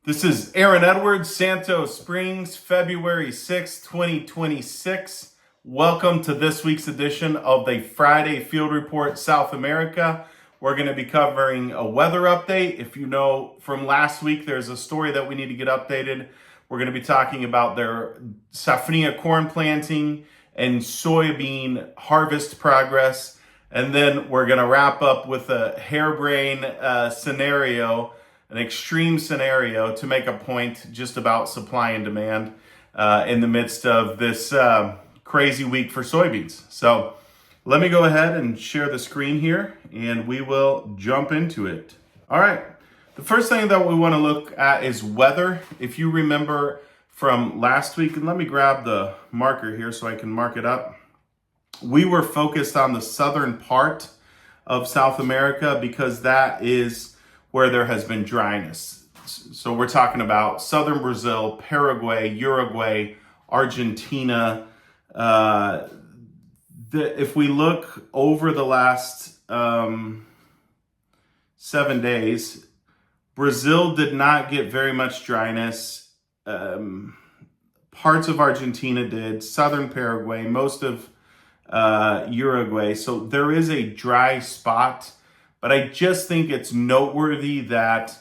This is Aaron Edwards, Santos Springs, February 6, 2026. Welcome to this week's edition of the Friday Field Report South America. We're going to be covering a weather update. If you know from last week, there's a story that we need to get updated. We're going to be talking about their safrinha corn planting and soybean harvest progress. And then we're going to wrap up with a harebrained scenario, an extreme scenario to make a point just about supply and demand in the midst of this crazy week for soybeans. So let me go ahead and share the screen here and we will jump into it. All right. The first thing that we want to look at is weather. If you remember from last week, and let me grab the marker here so I can mark it up. We were focused on the southern part of South America because that is where there has been dryness. So we're talking about southern Brazil, Paraguay, Uruguay, Argentina. If we look over the last 7 days, Brazil did not get very much dryness. Parts of Argentina did, southern Paraguay, most of Uruguay. So there is a dry spot. But I just think it's noteworthy that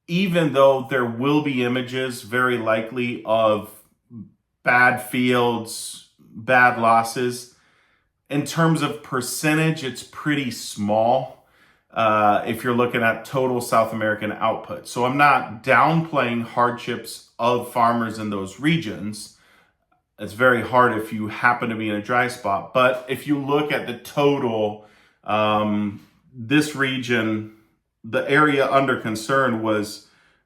even though there will be images very likely of bad fields, bad losses, in terms of percentage, it's pretty small if you're looking at total South American output. So I'm not downplaying hardships of farmers in those regions. It's very hard if you happen to be in a dry spot. But if you look at the total, this region, the area under concern was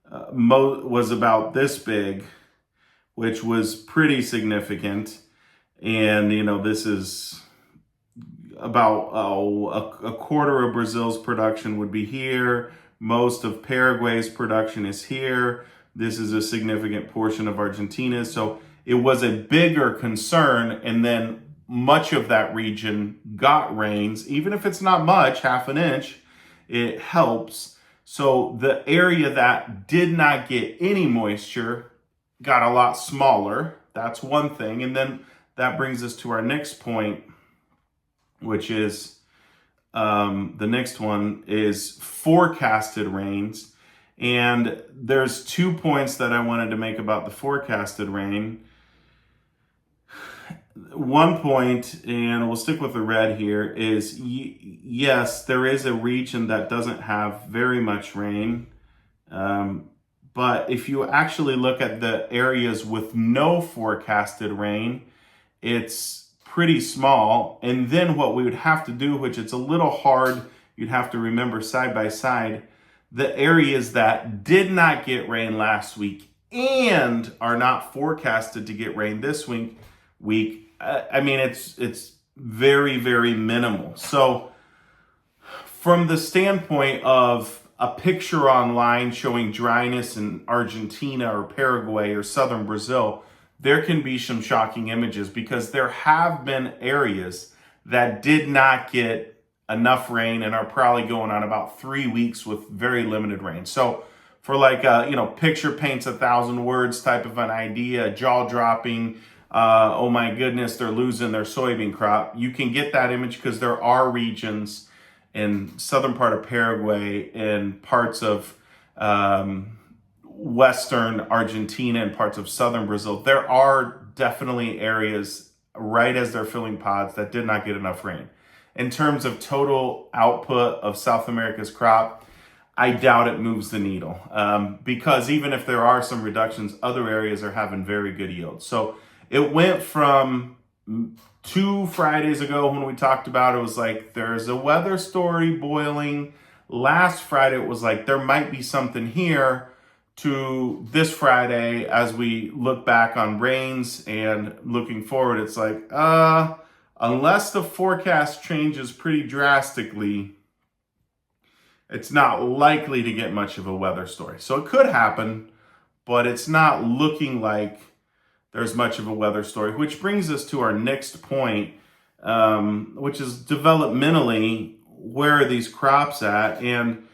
about this big, which was pretty significant. And, this is about a quarter of Brazil's production would be here. Most of Paraguay's production is here. This is a significant portion of Argentina. So it was a bigger concern. And then much of that region got rains, even if it's not much, half an inch, it helps. So the area that did not get any moisture got a lot smaller. That's one thing. And then that brings us to our next point, which is the next one is forecasted rains. And there's 2 points that I wanted to make about the forecasted rain. One point, and we'll stick with the red here, is yes, there is a region that doesn't have very much rain. But if you actually look at the areas with no forecasted rain, it's pretty small. And then what we would have to do, which it's a little hard, you'd have to remember side by side, the areas that did not get rain last week and are not forecasted to get rain this week, it's very, very minimal. So from the standpoint of a picture online showing dryness in Argentina or Paraguay or southern Brazil, there can be some shocking images because there have been areas that did not get enough rain and are probably going on about 3 weeks with very limited rain. So for picture paints 1,000 words type of an idea, jaw-dropping, oh my goodness, they're losing their soybean crop. You can get that image because there are regions in southern part of Paraguay and parts of western Argentina and parts of southern Brazil. There are definitely areas right as they're filling pods that did not get enough rain. In terms of total output of South America's crop, I doubt it moves the needle because even if there are some reductions, other areas are having very good yields. So it went from 2 Fridays ago when we talked about it was like there's a weather story boiling. Last Friday it was like there might be something here, to this Friday as we look back on rains and looking forward, it's like unless the forecast changes pretty drastically, it's not likely to get much of a weather story. So it could happen, but it's not looking like there's much of a weather story, which brings us to our next point, which is developmentally, where are these crops at? And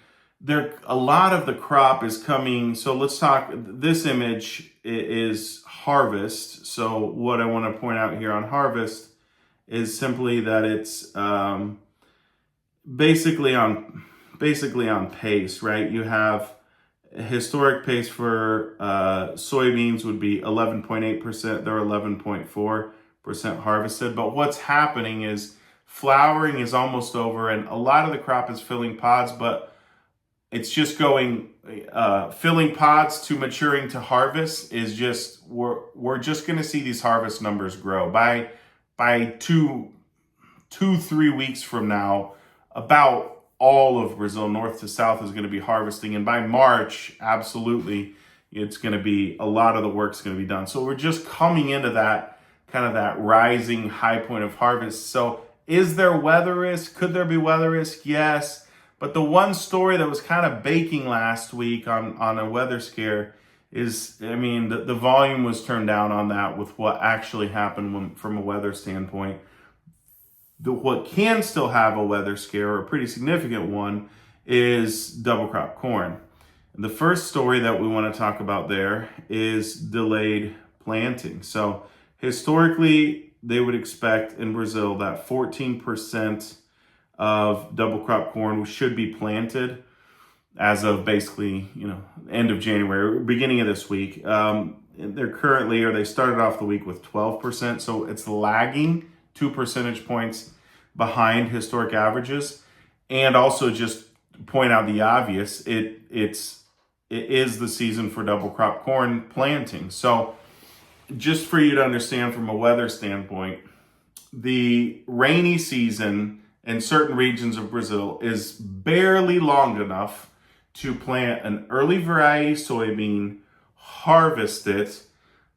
a lot of the crop is coming. So let's talk, this image is harvest. So what I want to point out here on harvest is simply that it's basically on pace, right? You have a historic pace for soybeans would be 11.8%. They're 11.4% harvested. But what's happening is flowering is almost over, and a lot of the crop is filling pods, but it's just going filling pods to maturing to harvest is just we're just going to see these harvest numbers grow by 3 weeks from now. About all of Brazil, north to south, is going to be harvesting, and by March, absolutely, it's going to be a lot of the work's going to be done. So we're just coming into that kind of that rising high point of harvest. So is there weather risk? Could there be weather risk? Yes. But the one story that was kind of baking last week on a weather scare is, I mean, the volume was turned down on that with what actually happened from a weather standpoint. What can still have a weather scare, or a pretty significant one, is double crop corn. And the first story that we want to talk about there is delayed planting. So historically, they would expect in Brazil that 14% of double crop corn should be planted as of basically, end of January, beginning of this week. They started off the week with 12%, so it's lagging 2 percentage points behind historic averages. And also, just point out the obvious, it is the season for double crop corn planting. So just for you to understand from a weather standpoint, the rainy season in certain regions of Brazil is barely long enough to plant an early variety soybean, harvest it,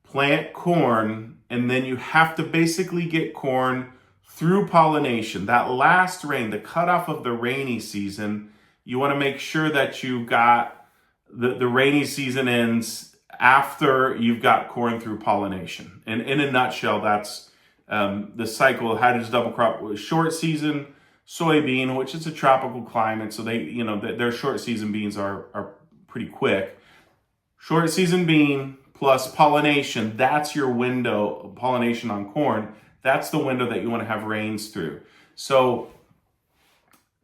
plant corn, and then you have to basically get corn through pollination. That last rain, the cutoff of the rainy season, you want to make sure that you got the rainy season ends after you've got corn through pollination. And in a nutshell, that's the cycle. How does double crop? Short season soybean, which is a tropical climate, so their short season beans are pretty quick. Short season bean plus pollination, that's your window. Pollination on corn, that's the window that you want to have rains through. So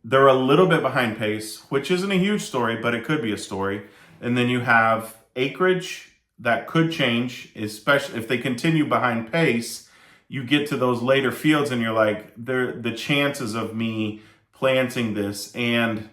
they're a little bit behind pace, which isn't a huge story, but it could be a story. And then you have acreage that could change, especially if they continue behind pace. You get to those later fields and you're like, the chances of me planting this and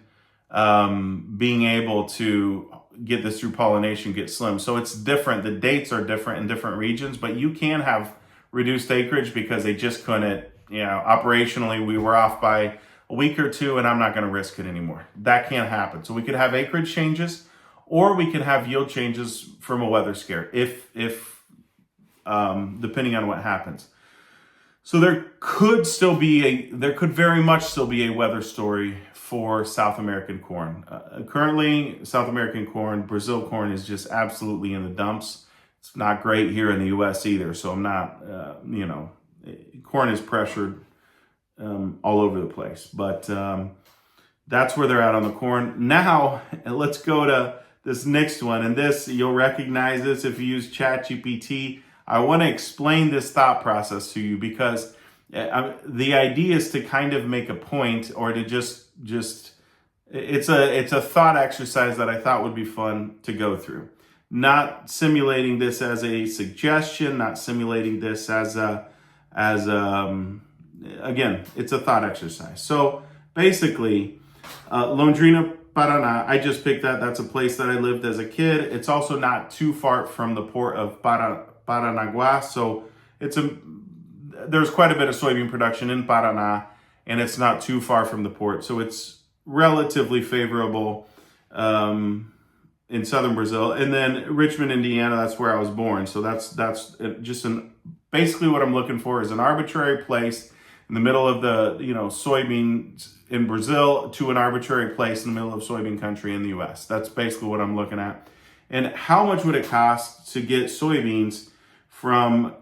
being able to get this through pollination get slim. So it's different. The dates are different in different regions, but you can have reduced acreage because they just couldn't, operationally we were off by a week or two, and I'm not going to risk it anymore. That can't happen. So we could have acreage changes, or we can have yield changes from a weather scare if depending on what happens. So there could very much still be a weather story for South American corn. Currently, South American corn, Brazil corn, is just absolutely in the dumps. It's not great here in the U.S. either. So I'm not, corn is pressured all over the place. But that's where they're at on the corn. Now, let's go to this next one. And this, you'll recognize this if you use ChatGPT. I want to explain this thought process to you because the idea is to kind of make a point, or to just it's a thought exercise that I thought would be fun to go through. Not simulating this as a suggestion, not simulating this as again, it's a thought exercise. So basically, Londrina, Paraná, I just picked that. That's a place that I lived as a kid. It's also not too far from the port of Paranaguá, so there's quite a bit of soybean production in Paraná, and it's not too far from the port, so it's relatively favorable in southern Brazil. And then Richmond, Indiana, that's where I was born. So that's just basically what I'm looking for is an arbitrary place in the middle of the soybeans in Brazil to an arbitrary place in the middle of soybean country in the U.S. That's basically what I'm looking at. And how much would it cost to get soybeans from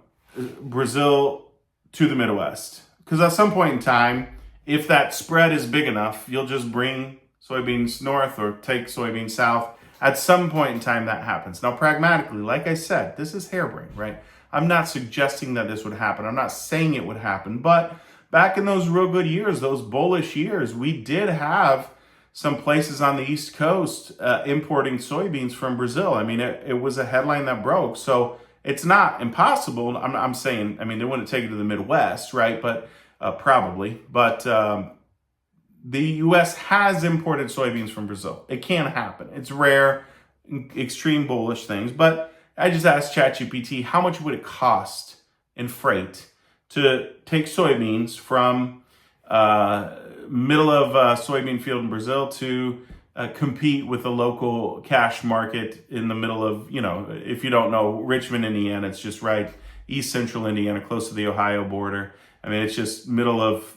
Brazil to the Midwest? Because at some point in time, if that spread is big enough, you'll just bring soybeans north or take soybeans south. At some point in time, that happens. Now, pragmatically, like I said, this is harebrained, right? I'm not suggesting that this would happen. I'm not saying it would happen. But back in those real good years, those bullish years, we did have some places on the East Coast importing soybeans from Brazil. I mean, it was a headline that broke. So it's not impossible. I'm saying, I mean, they wouldn't take it to the Midwest, right? But probably. But the U.S. has imported soybeans from Brazil. It can happen. It's rare, extreme bullish things. But I just asked ChatGPT, how much would it cost in freight to take soybeans from middle of soybean field in Brazil to compete with the local cash market in the middle of, if you don't know, Richmond, Indiana, it's just right east central Indiana, close to the Ohio border. I mean, it's just middle of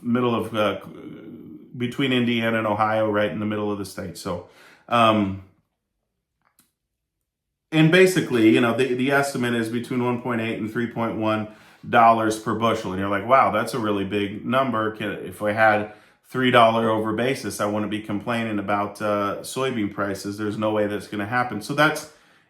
between Indiana and Ohio, right in the middle of the state. So, and basically, the estimate is between 1.8 and 3.1 dollars per bushel. And you're like, wow, that's a really big number. If I had $3 over basis, I wouldn't be complaining about soybean prices. There's no way that's going to happen. So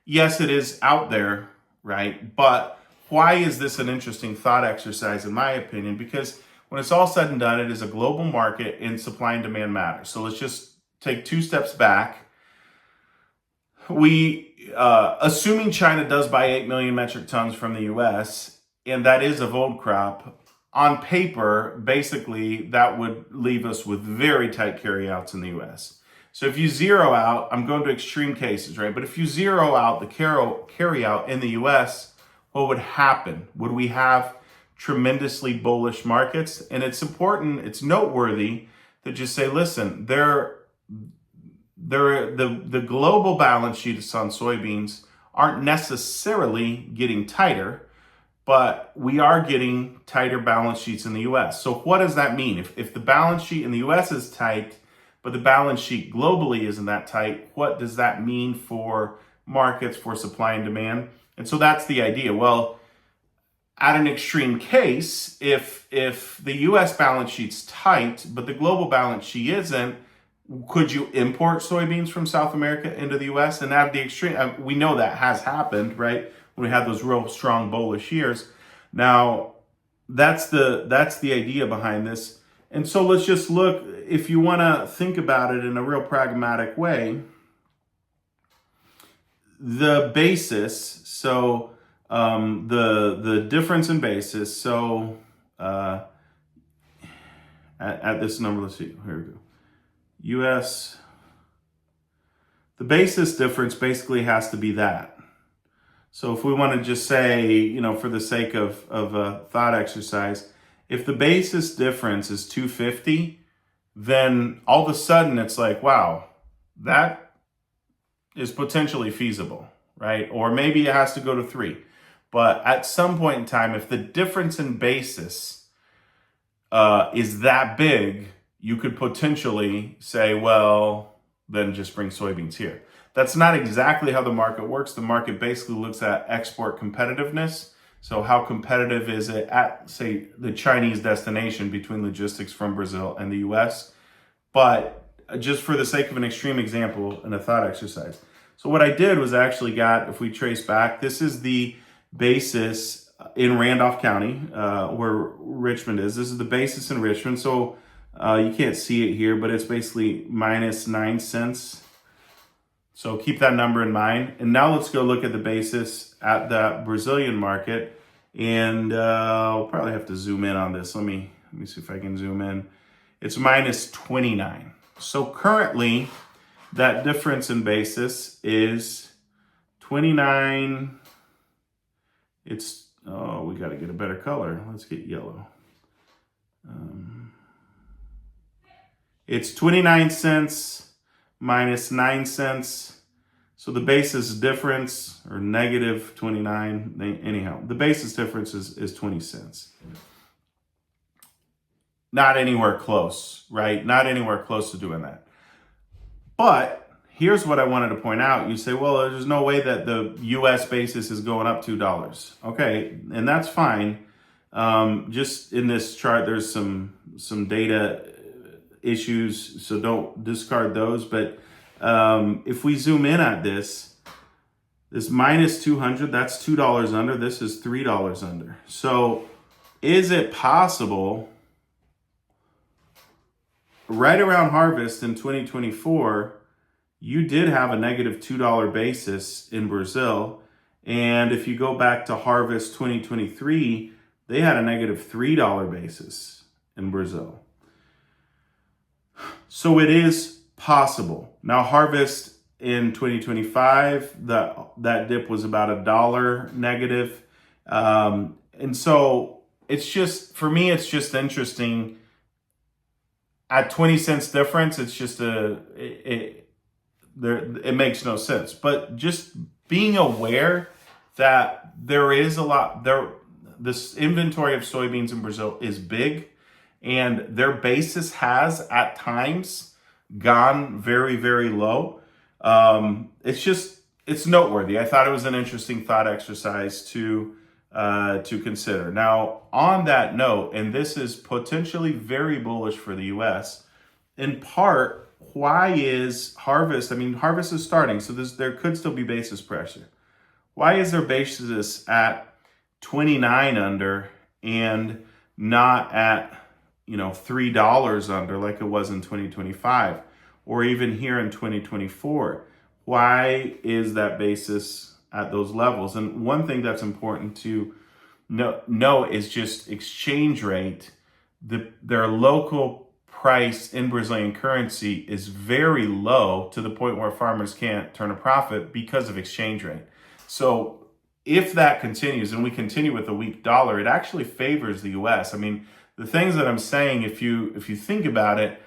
yes, it is out there, right? But why is this an interesting thought exercise, in my opinion? Because when it's all said and done, it is a global market and supply and demand matters. So let's just take 2 steps back. Assuming China does buy 8 million metric tons from the U.S., and that is of old crop, on paper, basically, that would leave us with very tight carryouts in the U.S. So if you zero out, I'm going to extreme cases, right? But if you zero out the carryout in the U.S., what would happen? Would we have tremendously bullish markets? And it's important, it's noteworthy to just say, listen, the global balance sheets on soybeans aren't necessarily getting tighter, but we are getting tighter balance sheets in the U.S. So what does that mean? If the balance sheet in the U.S. is tight, but the balance sheet globally isn't that tight, what does that mean for markets, for supply and demand? And so that's the idea. Well, at an extreme case, if the U.S. balance sheet's tight, but the global balance sheet isn't, could you import soybeans from South America into the U.S.? And at the extreme, we know that has happened, right? When we had those real strong bullish years. Now, that's the idea behind this. And so let's just look, if you want to think about it in a real pragmatic way, the basis, so the difference in basis, so at this number, let's see, here we go. US, the basis difference basically has to be that. So if we want to just say, for the sake of a thought exercise, if the basis difference is 250, then all of a sudden it's like, wow, that is potentially feasible, right? Or maybe it has to go to 3. But at some point in time, if the difference in basis is that big, you could potentially say, well, then just bring soybeans here. That's not exactly how the market works. The market basically looks at export competitiveness. So how competitive is it at, say, the Chinese destination between logistics from Brazil and the US? But just for the sake of an extreme example and a thought exercise. So what I did was actually if we trace back, this is the basis in Randolph County, where Richmond is. This is the basis in Richmond. So you can't see it here, but it's basically minus 9 cents. So keep that number in mind. And now let's go look at the basis at the Brazilian market. And I'll probably have to zoom in on this. Let me see if I can zoom in. It's minus 29. So currently, that difference in basis is 29. We got to get a better color. Let's get yellow. It's 29 cents minus 9 cents. So the basis difference, or negative 29, anyhow, the basis difference is 20 cents. Not anywhere close, right? Not anywhere close to doing that. But here's what I wanted to point out. You say, well, there's no way that the US basis is going up $2. Okay, and that's fine. Just in this chart, there's some data issues, so don't discard those. But if we zoom in at this minus 200, that's $2 under. This is $3 under. So is it possible right around harvest in 2024, you did have a negative $2 basis in Brazil. And if you go back to harvest 2023, they had a negative $3 basis in Brazil. So it is possible. Now, harvest in 2025, that dip was about $1 negative. And so it's just, for me, it's just interesting. At 20 cents difference, it's just it makes no sense. But just being aware that there is a lot there. This inventory of soybeans in Brazil is big, and their basis has at times gone very, very low. It's noteworthy. I thought it was an interesting thought exercise to consider. Now, on that note, and this is potentially very bullish for the U.S., in part, why is harvest? I mean, harvest is starting, so there could still be basis pressure. Why is there basis at 29 under and not at $3 under like it was in 2025 or even here in 2024? Why is that basis at those levels? And one thing that's important to know is just exchange rate. Their local price in Brazilian currency is very low to the point where farmers can't turn a profit because of exchange rate. So if that continues and we continue with a weak dollar, it actually favors the U.S. I mean, the things that I'm saying, if you think about it,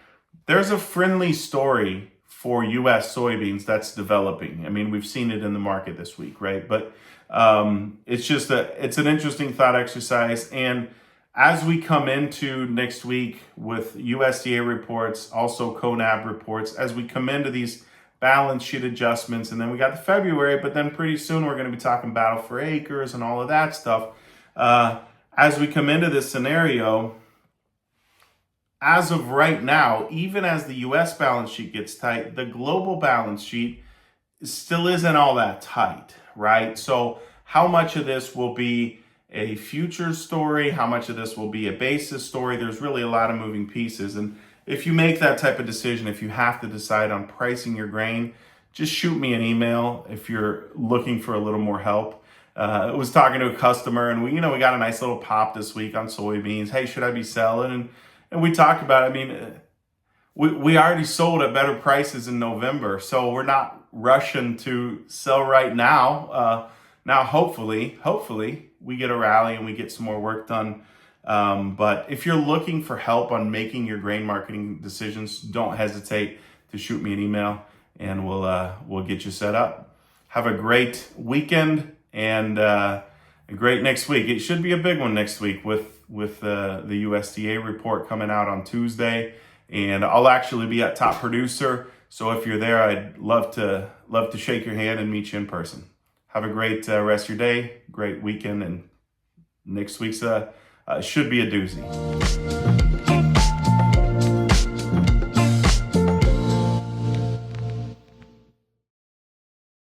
there's a friendly story for U.S. soybeans that's developing. I mean, we've seen it in the market this week, right? But it's an interesting thought exercise. And as we come into next week with USDA reports, also CONAB reports, as we come into these balance sheet adjustments, and then we got the February, but then pretty soon we're going to be talking battle for acres and all of that stuff. As we come into this scenario, as of right now, even as the U.S. balance sheet gets tight, the global balance sheet still isn't all that tight, right? So how much of this will be a future story? How much of this will be a basis story? There's really a lot of moving pieces. And if you make that type of decision, if you have to decide on pricing your grain, just shoot me an email if you're looking for a little more help. I was talking to a customer, and we got a nice little pop this week on soybeans. Hey, should I be selling? And we talked about it. I mean, we already sold at better prices in November, so we're not rushing to sell right now. Now, hopefully we get a rally and we get some more work done. But if you're looking for help on making your grain marketing decisions, don't hesitate to shoot me an email, and we'll get you set up. Have a great weekend and a great next week. It should be a big one next week with the USDA report coming out on Tuesday, and I'll actually be at Top Producer. So if you're there, I'd love to shake your hand and meet you in person. Have a great rest of your day, great weekend, and next week's should be a doozy.